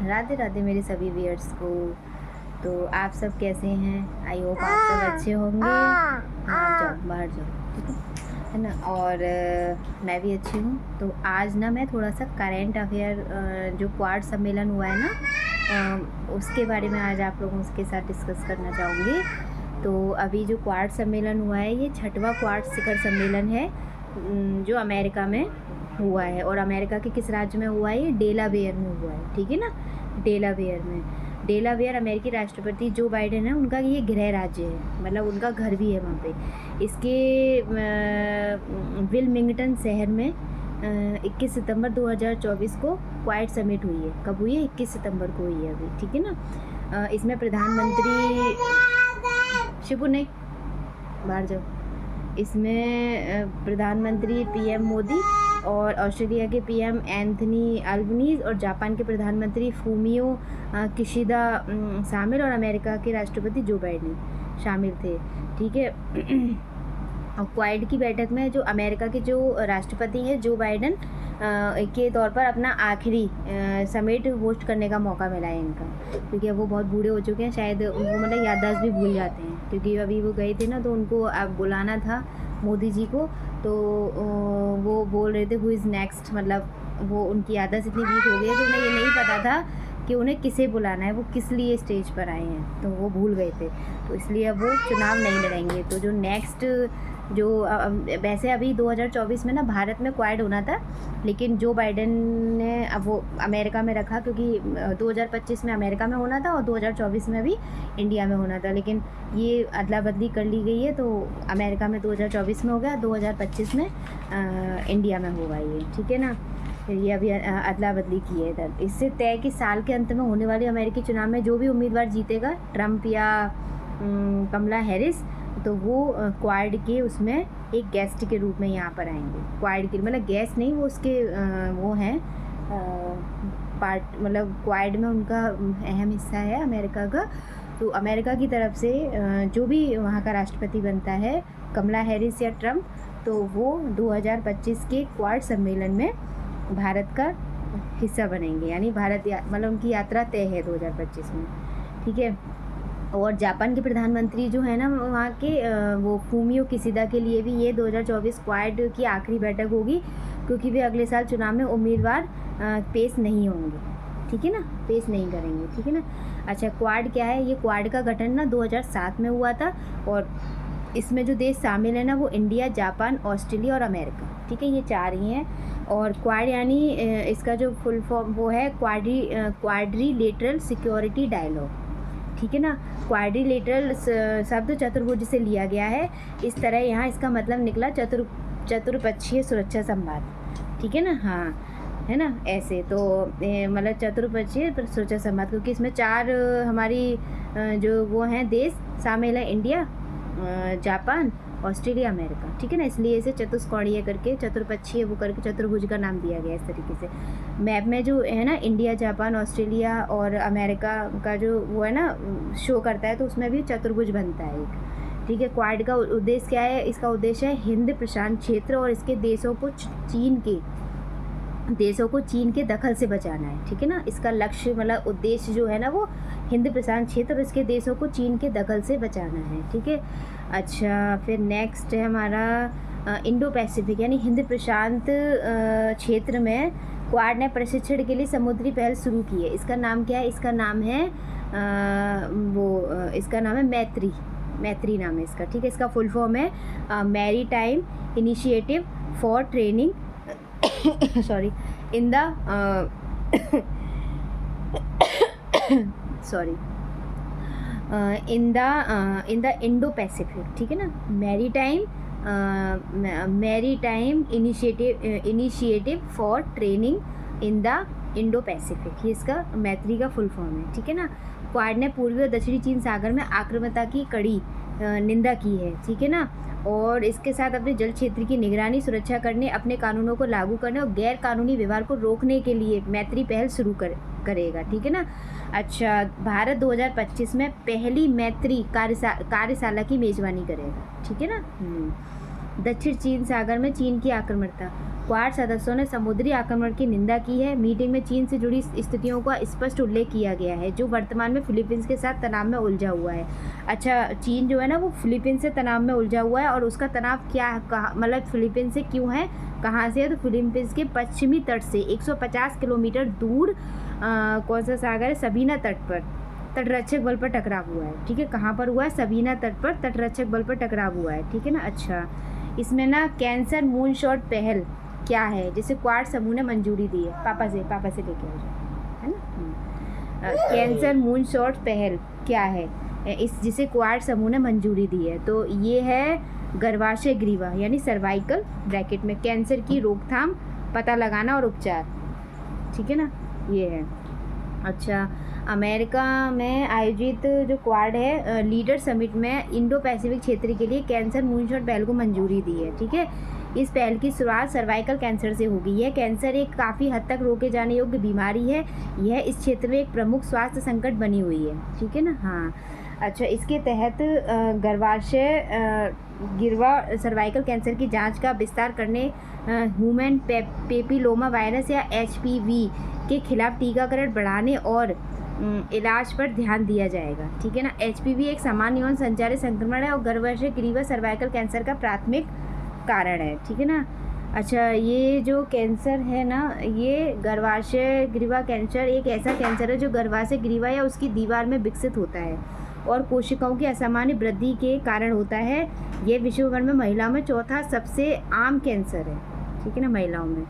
राधे राधे मेरे सभी व्यूअर्स को। तो आप सब कैसे हैं? आई होप आप सब अच्छे होंगे। हाँ, जाओ बाहर जाओ, ठीक है ना। और मैं भी अच्छी हूँ। तो आज ना मैं थोड़ा सा करेंट अफेयर जो क्वाड सम्मेलन हुआ है ना, उसके बारे में आज आप लोगों के साथ डिस्कस करना चाहूँगी। तो अभी जो क्वाड सम्मेलन हुआ है, ये 6वां क्वाड शिखर सम्मेलन है जो अमेरिका में हुआ है। और अमेरिका के किस राज्य में हुआ है? ये डेलावेयर में हुआ है, ठीक है ना। डेलावेयर में, डेलावेयर अमेरिकी राष्ट्रपति जो बाइडेन है उनका ये गृह राज्य है, मतलब उनका घर भी है वहाँ पे। इसके विलमिंगटन शहर में 21 सितंबर 2024 को क्वाड समिट हुई है। कब हुई है? 21 सितंबर को हुई है अभी, ठीक है ना। इसमें प्रधानमंत्री शिबू नहीं, बाहर जाओ। इसमें प्रधानमंत्री पीएम मोदी और ऑस्ट्रेलिया के पीएम एंथनी अल्बनीज़ और जापान के प्रधानमंत्री फूमियो किशिदा शामिल, और अमेरिका के राष्ट्रपति जो बाइडेन शामिल थे, ठीक है। और क्वाड की बैठक में जो अमेरिका के जो राष्ट्रपति हैं जो बाइडेन के तौर पर अपना आखिरी समिट होस्ट करने का मौका मिला है इनका, क्योंकि अब वो बहुत बूढ़े हो चुके हैं, शायद उनको मतलब याददाश्त भी भूल जाते हैं, क्योंकि अभी वो गए थे ना तो उनको अब बुलाना था मोदी जी को। तो वो बोल रहे थे हु इज़ नेक्स्ट, मतलब वो उनकी याददाश्त इतनी वीक हो गई है तो उन्हें ये नहीं पता था कि उन्हें किसे बुलाना है, वो किस लिए स्टेज पर आए हैं, तो वो भूल गए थे। तो इसलिए अब वो चुनाव नहीं लड़ेंगे। तो जो नेक्स्ट जो वैसे अभी 2024 में ना भारत में क्वाड होना था, लेकिन जो बाइडेन ने अब वो अमेरिका में रखा, क्योंकि 2025 में अमेरिका में होना था और 2024 में भी इंडिया में होना था, लेकिन ये अदला बदली कर ली गई है। तो अमेरिका में 2024 में हो गया, 2025 में इंडिया में होगा ये, ठीक है ना। फिर ये अभी अदला बदली की है इधर। इससे तय कि साल के अंत में होने वाले अमेरिकी चुनाव में जो भी उम्मीदवार जीतेगा, ट्रंप या कमला हैरिस, तो वो क्वाड के उसमें एक गेस्ट के रूप में यहाँ पर आएंगे। क्वाड के मतलब गेस्ट नहीं, वो उसके वो हैं पार्ट, मतलब क्वाड में उनका अहम हिस्सा है अमेरिका का। तो अमेरिका की तरफ से जो भी वहाँ का राष्ट्रपति बनता है, कमला हैरिस या ट्रंप, तो वो 2025 के क्वाड सम्मेलन में भारत का हिस्सा बनेंगे, यानी भारत मतलब उनकी यात्रा तय है 2025 में, ठीक है। और जापान के प्रधानमंत्री जो है ना वहाँ के वो फूमियो किशिदा के लिए भी ये 2024 क्वाड की आखिरी बैठक होगी, क्योंकि वे अगले साल चुनाव में उम्मीदवार पेश नहीं होंगे, ठीक है ना, पेश नहीं करेंगे, ठीक है ना। अच्छा, क्वाड क्या है? ये क्वाड का गठन ना 2007 में हुआ था, और इसमें जो देश शामिल है ना वो इंडिया, जापान, ऑस्ट्रेलिया और अमेरिका, ठीक है, ये 4 ही हैं। और क्वाड यानी इसका जो फुल फॉर्म वो है क्वाड्रिलेटरल सिक्योरिटी डायलॉग, ठीक है ना। क्वाड्रिलेटरल शब्द चतुर्भुज से लिया गया है। इस तरह यहाँ इसका मतलब निकला चतुर्पक्षीय सुरक्षा संवाद, ठीक है ना। हाँ, है ना, ऐसे तो मतलब चतुर्पक्षीय सुरक्षा संवाद, क्योंकि इसमें 4 हमारी जो वो हैं देश शामिल है, इंडिया, जापान, ऑस्ट्रेलिया, अमेरिका, ठीक है ना। इसलिए इसे चतुष्कोणीय करके चतुर्पक्षीय वो करके चतुर्भुज का नाम दिया गया इस तरीके से। मैप में जो है ना इंडिया, जापान, ऑस्ट्रेलिया और अमेरिका का जो वो है ना शो करता है, तो उसमें भी चतुर्भुज बनता है एक, ठीक है। क्वाड का उद्देश्य क्या है? इसका उद्देश्य है हिंद प्रशांत क्षेत्र और इसके देशों को चीन के दखल से बचाना है, ठीक है ना। इसका लक्ष्य मतलब उद्देश्य जो है ना वो हिंद प्रशांत क्षेत्र और इसके देशों को चीन के दखल से बचाना है, ठीक है। अच्छा, फिर नेक्स्ट है हमारा इंडो पैसिफिक, यानी हिंद प्रशांत क्षेत्र में क्वाड ने प्रशिक्षण के लिए समुद्री पहल शुरू की है। इसका नाम क्या है? इसका नाम है इसका नाम है मैत्री नाम है इसका, ठीक है। इसका फुल फॉर्म है maritime initiative for training sorry in the in the Indo Pacific, ठीक है ना। Maritime initiative for training in the Indo Pacific, ये इसका मैत्री का फुल फॉर्म है, ठीक है ना। क्वाड ने पूर्वी और दक्षिणी चीन सागर में आक्रामकता की कड़ी निंदा की है, ठीक है ना। और इसके साथ अपने जल क्षेत्र की निगरानी, सुरक्षा करने, अपने कानूनों को लागू करने और गैर कानूनी व्यवहार को रोकने के लिए मैत्री पहल शुरू करेगा, ठीक है ना। अच्छा, भारत 2025 में पहली मैत्री कार्यशाला की मेजबानी करेगा, ठीक है ना। दक्षिण चीन सागर में चीन की आक्रामकता, क्वाड सदस्यों ने समुद्री आक्रमण की निंदा की है। मीटिंग में चीन से जुड़ी स्थितियों का स्पष्ट उल्लेख किया गया है, जो वर्तमान में फिलीपींस के साथ तनाव में उलझा हुआ है। अच्छा, चीन जो है ना वो फिलीपींस से तनाव में उलझा हुआ है, और उसका तनाव क्या मतलब फिलीपींस से क्यों है, कहाँ से है, तो फिलीपींस के पश्चिमी तट से 150 किलोमीटर दूर कौन सा सागर है, सबीना तट पर तटरक्षक बल पर टकराव हुआ है। ठीक है, कहाँ पर हुआ है, सबीना तट पर तटरक्षक बल पर टकराव हुआ है। ठीक है ना। अच्छा, इसमें ना कैंसर मून शॉट पहल क्या है, जिसे क्वाड समूह ने मंजूरी दी है। पापा से लेके आ जाओ, है ना। कैंसर मून शॉट पहल क्या है, इस जिसे क्वाड समूह ने मंजूरी दी है, तो ये है गर्भाशय ग्रीवा यानी सर्वाइकल ब्रैकेट में कैंसर की रोकथाम, पता लगाना और उपचार। ठीक है ना, ये है। अच्छा, अमेरिका में आयोजित जो क्वाड है लीडर समिट में इंडो पैसिफिक क्षेत्र के लिए कैंसर मूनशॉट पहल को मंजूरी दी है। ठीक है, इस पहल की शुरुआत सर्वाइकल कैंसर से होगी। यह कैंसर एक काफ़ी हद तक रोके जाने योग्य बीमारी है। यह इस क्षेत्र में एक प्रमुख स्वास्थ्य संकट बनी हुई है। ठीक है ना। हाँ, अच्छा, इसके तहत गर्भाशय गिरवा सर्वाइकल कैंसर की जांच का विस्तार करने ह्यूमन पेपिलोमा वायरस या HPV के खिलाफ टीकाकरण बढ़ाने और इलाज पर ध्यान दिया जाएगा। ठीक है ना। HPV एक सामान्य यौन संचारित संक्रमण है और गर्भाशय ग्रीवा सर्वाइकल कैंसर का प्राथमिक कारण है। ठीक है ना। अच्छा, ये जो कैंसर है ना, ये गर्भाशय ग्रीवा कैंसर एक ऐसा कैंसर है जो गर्भाशय ग्रीवा या उसकी दीवार में विकसित होता है और कोशिकाओं की असामान्य वृद्धि के कारण होता है। ये विश्व भर में महिलाओं में चौथा सबसे आम कैंसर है। ठीक है ना, महिलाओं में।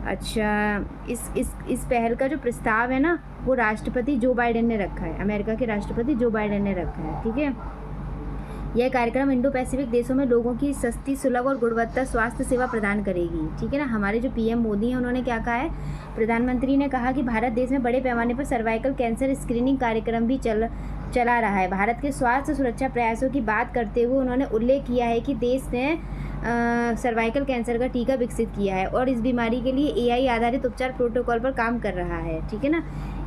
अच्छा, इस पहल का जो प्रस्ताव है ना, वो राष्ट्रपति जो बाइडेन ने रखा है, अमेरिका के राष्ट्रपति जो बाइडेन ने रखा है। ठीक है, यह कार्यक्रम इंडो पैसिफिक देशों में लोगों की सस्ती, सुलभ और गुणवत्ता स्वास्थ्य सेवा प्रदान करेगी। ठीक है ना। हमारे जो PM मोदी हैं, उन्होंने क्या कहा है, प्रधानमंत्री ने कहा कि भारत देश में बड़े पैमाने पर सर्वाइकल कैंसर स्क्रीनिंग कार्यक्रम भी चला रहा है। भारत के स्वास्थ्य सुरक्षा प्रयासों की बात करते हुए उन्होंने उल्लेख किया है कि देश ने सर्वाइकल कैंसर का टीका विकसित किया है और इस बीमारी के लिए AI आधारित उपचार प्रोटोकॉल पर काम कर रहा है। ठीक है ना।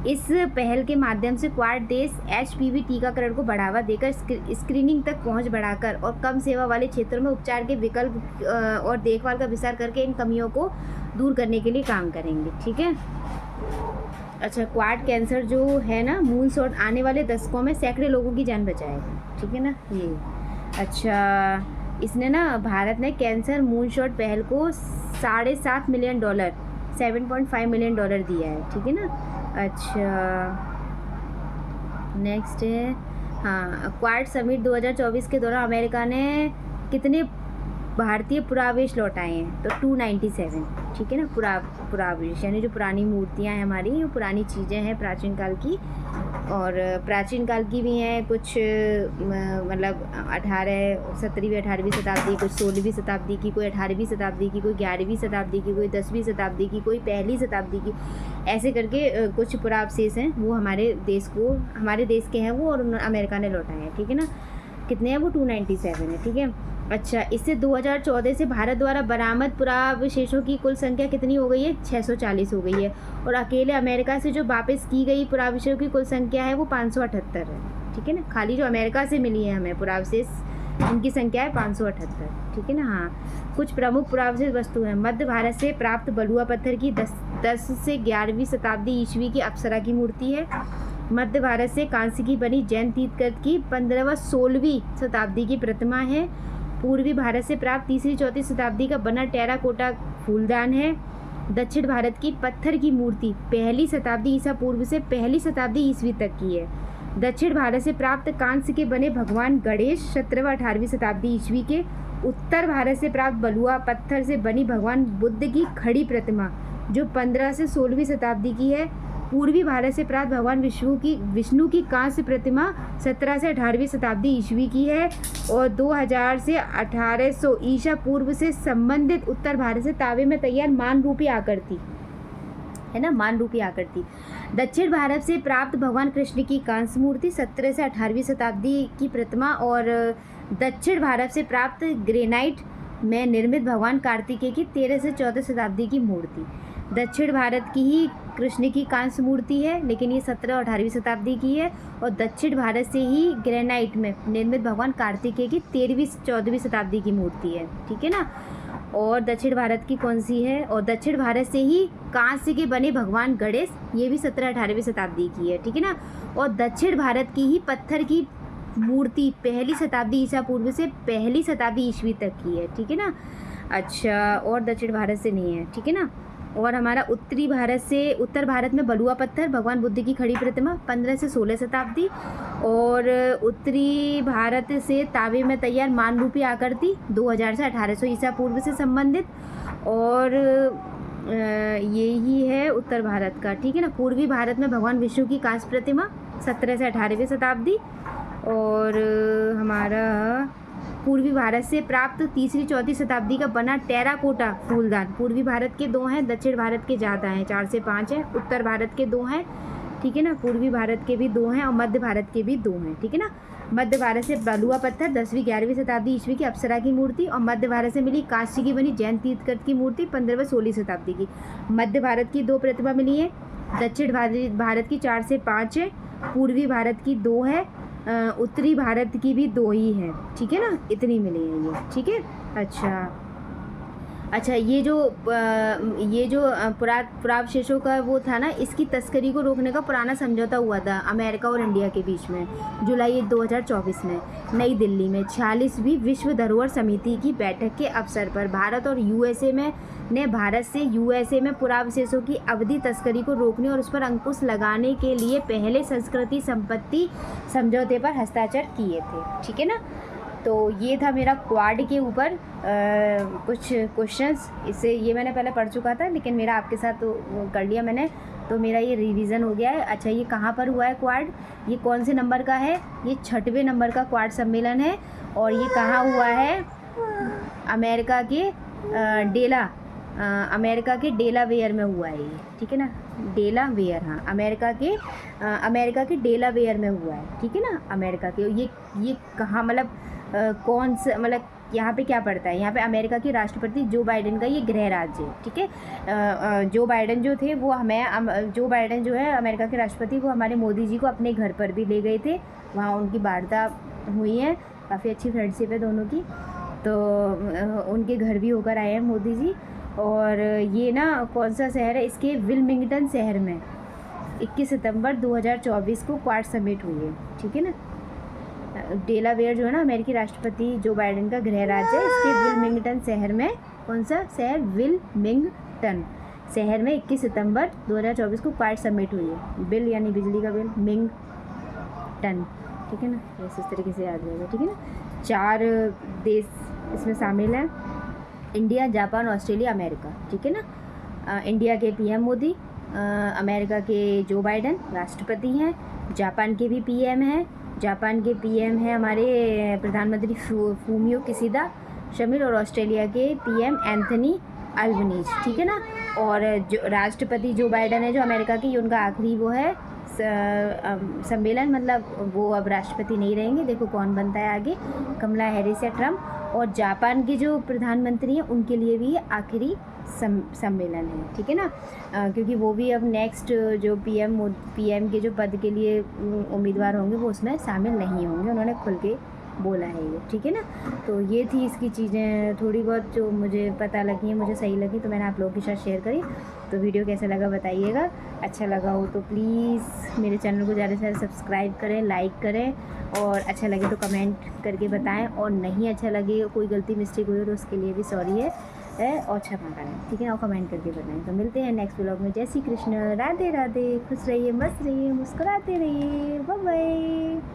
इस पहल के माध्यम से क्वाड देश HPV टीकाकरण को बढ़ावा देकर स्क्रीनिंग तक पहुंच बढ़ाकर और कम सेवा वाले क्षेत्रों में उपचार के विकल्प और देखभाल का विस्तार करके इन कमियों को दूर करने के लिए काम करेंगे। ठीक है। अच्छा, क्वाड कैंसर जो है ना, मून शॉट आने वाले दशकों में सैकड़ों लोगों की जान बचाएगा। ठीक है ना, ये। अच्छा, इसने ना, भारत ने कैंसर मून शॉट पहल को $7.5 मिलियन 7.5 मिलियन दिया है। ठीक है ना। अच्छा, नेक्स्ट है, हाँ, क्वाड समिट 2024 के दौरान अमेरिका ने कितने भारतीय पुरावेश लौटाए हैं, तो 297। ठीक है ना। पुरावेश यानी जो पुरानी मूर्तियाँ हैं हमारी, वो पुरानी चीज़ें हैं प्राचीन काल की, और प्राचीन काल की भी हैं कुछ, मतलब 17वीं 18वीं शताब्दी, कुछ 16वीं शताब्दी की, कोई 18वीं शताब्दी की, कोई 11वीं शताब्दी की, कोई 10वीं शताब्दी की, कोई पहली शताब्दी की, ऐसे करके कुछ पुरावशेष हैं, वो हमारे देश के हैं वो, और अमेरिका ने लौटाए हैं। ठीक है ना। कितने हैं वो, 297 है। ठीक है। अच्छा, इससे 2014 से भारत द्वारा बरामद पुरावशेषों की कुल संख्या कितनी हो गई है, 640 हो गई है, और अकेले अमेरिका से जो वापस की गई पुरावशेषों की कुल संख्या है वो 578 है। ठीक है ना। खाली जो अमेरिका से मिली है हमें पुरावशेष, उनकी संख्या है 578। ठीक है ना। हाँ, कुछ प्रमुख पुरावशेष वस्तु हैं। मध्य भारत से प्राप्त बलुआ पत्थर की 10 से 11वीं शताब्दी ईस्वी की अप्सरा की मूर्ति है। मध्य भारत से कांस्य की बनी जैन तीर्थंकर की 15 व 16वीं शताब्दी की प्रतिमा है। पूर्वी भारत से प्राप्त 3री-4वीं शताब्दी का बना टेराकोटा फूलदान है। दक्षिण भारत की पत्थर की मूर्ति 1ली शताब्दी ईसा पूर्व से 1ली शताब्दी ईस्वी तक की है। दक्षिण भारत से प्राप्त कांस्य के बने भगवान गणेश 17वीं व 18वीं शताब्दी ईस्वी के। उत्तर भारत से प्राप्त बलुआ पत्थर से बनी भगवान बुद्ध की खड़ी प्रतिमा जो 15 से 16वीं शताब्दी की है। पूर्वी भारत से प्राप्त भगवान विष्णु की कांस्य प्रतिमा 17 से 18वीं शताब्दी ईस्वी की है, और 2000 से 1800 ईसा पूर्व से संबंधित उत्तर भारत से तांबे में तैयार मान रूपी आकृति है ना, मान रूपी आकृति। दक्षिण भारत से प्राप्त भगवान कृष्ण की कांस्य मूर्ति 17 से 18वीं शताब्दी की प्रतिमा, और दक्षिण भारत से प्राप्त ग्रेनाइट में निर्मित भगवान कार्तिकेय की 13 से 14 शताब्दी की मूर्ति। दक्षिण भारत की ही कृष्ण की कांस्य मूर्ति है, लेकिन ये 17 और 18वीं शताब्दी की है, और दक्षिण भारत से ही ग्रेनाइट में निर्मित भगवान कार्तिकेय की 13वीं 14वीं शताब्दी की मूर्ति है। ठीक है ना। और दक्षिण भारत की कौन सी है? और दक्षिण भारत से ही कांस्य के बने भगवान गणेश, ये भी 17-18वीं शताब्दी की है, ठीक है ना। और दक्षिण भारत की ही पत्थर की मूर्ति पहली शताब्दी ईसा पूर्व से पहली शताब्दी ईस्वी तक की है, ठीक है ना। अच्छा, और दक्षिण भारत से नहीं है, ठीक है ना। और हमारा उत्तरी भारत से, उत्तर भारत में बलुआ पत्थर भगवान बुद्ध की खड़ी प्रतिमा 15 से 16 शताब्दी। और उत्तरी भारत से तांबे में तैयार मानरूपी आकृति 2000 से 1800 ईसा पूर्व से संबंधित। और यही है उत्तर भारत का, ठीक है ना। पूर्वी भारत में भगवान विष्णु की कांस्य प्रतिमा 17 से 18वीं शताब्दी। और हमारा पूर्वी भारत से प्राप्त 3री-4वीं शताब्दी का बना टेराकोटा फूलदान, पूर्वी भारत के 2 हैं, दक्षिण भारत के ज़्यादा हैं, 4 से 5 हैं, उत्तर भारत के 2 हैं, ठीक है ना। पूर्वी भारत के भी 2 हैं और मध्य भारत के भी 2 हैं, ठीक है ना। मध्य भारत से बलुआ पत्थर 10वीं-11वीं शताब्दी ईस्वी की अप्सरा की मूर्ति, और मध्य भारत से मिली कांस्य की बनी जैन तीर्थंकर की मूर्ति 15वीं-16वीं शताब्दी की। मध्य भारत की 2 प्रतिमा मिली है, दक्षिण भारत की 4 से 5 है, पूर्वी भारत की 2 है, उत्तरी भारत की भी 2 ही है, ठीक है ना। इतनी मिली है ये, ठीक है। अच्छा, ये जो पुरावशेषों का वो था ना, इसकी तस्करी को रोकने का पुराना समझौता हुआ था अमेरिका और इंडिया के बीच में जुलाई 2024 में नई दिल्ली में 46वीं विश्व धरोहर समिति की बैठक के अवसर पर भारत और यूएसए में पुरावशेषों की अवधि तस्करी को रोकने और उस पर अंकुश लगाने के लिए पहले संस्कृति संपत्ति समझौते पर हस्ताक्षर किए थे, ठीक है ना। तो ये था मेरा क्वाड के ऊपर कुछ क्वेश्चंस। इससे ये मैंने पहले पढ़ चुका था, लेकिन मेरा आपके साथ तो कर लिया मैंने, तो मेरा ये रिवीजन हो गया है। अच्छा, ये कहाँ पर हुआ है क्वाड? ये कौन से नंबर का है? ये 6वें नंबर का क्वाड सम्मेलन है। और ये कहाँ हुआ है? अमेरिका के डेलावेयर में हुआ है ये, ठीक है ना। डेलावेयर, हाँ, अमेरिका के डेलावेयर में हुआ है, ठीक है ना। अमेरिका के ये कहाँ, मतलब कौन सा, मतलब यहाँ पे क्या पड़ता है? यहाँ पे अमेरिका के राष्ट्रपति जो बाइडेन का ये गृह राज्य है, ठीक है। जो बाइडेन जो थे वो जो बाइडेन जो है अमेरिका के राष्ट्रपति, वो हमारे मोदी जी को अपने घर पर भी ले गए थे, वहाँ उनकी वार्ता हुई है, काफ़ी अच्छी फ्रेंडशिप है दोनों की, तो उनके घर भी होकर आए हैं मोदी जी। और ये ना कौन सा शहर है? इसके विल्मिंगटन शहर में 21 सितंबर 2024 को क्वाड समिट हुई है, ठीक है ना। डेलावेयर जो है ना अमेरिकी राष्ट्रपति जो बाइडेन का गृह राज्य है, इसके विल्मिंगटन शहर में, कौन सा शहर? विल्मिंगटन शहर में 21 सितंबर 2024 को क्वाड समिट हुई है। बिल यानी बिजली का बिल, मिंगटन, ठीक है ना। बस इस तरीके से याद रहेगा, ठीक है ना। 4 देश इसमें शामिल हैं, इंडिया, जापान, ऑस्ट्रेलिया, अमेरिका, ठीक है ना। इंडिया के पीएम मोदी, अमेरिका के जो बाइडेन राष्ट्रपति हैं, जापान के भी पीएम हैं, जापान के पीएम हैं हमारे प्रधानमंत्री फूमियो किशिदा शमिल, और ऑस्ट्रेलिया के पीएम एंथनी अल्बनीज, ठीक है ना। और जो राष्ट्रपति जो बाइडेन है जो अमेरिका की, उनका आखिरी वो है सम्मेलन, मतलब वो अब राष्ट्रपति नहीं रहेंगे। देखो कौन बनता है आगे, कमला हैरिस या ट्रम्प। और जापान के जो प्रधानमंत्री हैं उनके लिए भी आखिरी सम्मेलन है, ठीक है ना। क्योंकि वो भी अब नेक्स्ट जो पीएम के जो पद के लिए उम्मीदवार होंगे वो उसमें शामिल नहीं होंगे, उन्होंने खुल के बोला है ये, ठीक है ना। तो ये थी इसकी चीज़ें, थोड़ी बहुत जो मुझे पता लगी है, मुझे सही लगी, तो मैंने आप लोगों के साथ शेयर करी। तो वीडियो कैसा लगा बताइएगा, अच्छा लगा हो तो प्लीज़ मेरे चैनल को ज़्यादा से ज़्यादा सब्सक्राइब करें, लाइक करें, और अच्छा लगे तो कमेंट करके बताएं, और नहीं अच्छा लगे, कोई गलती मिस्टेक हुई हो तो उसके लिए भी सॉरी है और क्षमा करें, ठीक है ना। और कमेंट करके बताएं। तो मिलते हैं नेक्स्ट व्लॉग में। जय श्री कृष्ण, राधे राधे, खुश रहिए, मस्त रहिए, मुस्कुराते रहिए, बाय बाय।